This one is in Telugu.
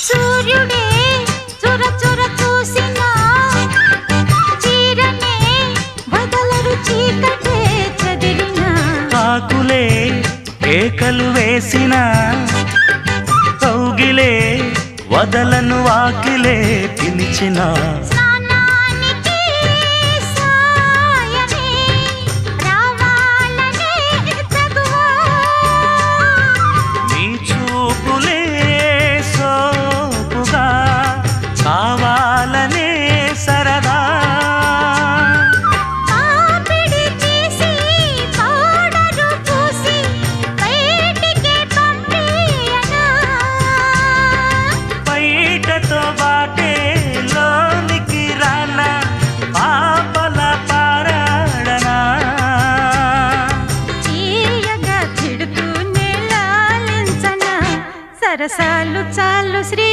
సూర్యుడే చుర చుర చూసినా చీరనే వదలరు చీకటే చదిరినా ఆకులే కేకలు వేసిన కౌగిలే వదలను వాకిలే పిలిచిన కావాలనే సరదా బయటతో బాటే లోనికి రానా పాపల పారాడనా తీయగా తిడుతూనే లాలించనా సరసాలు చాలు శ్రీ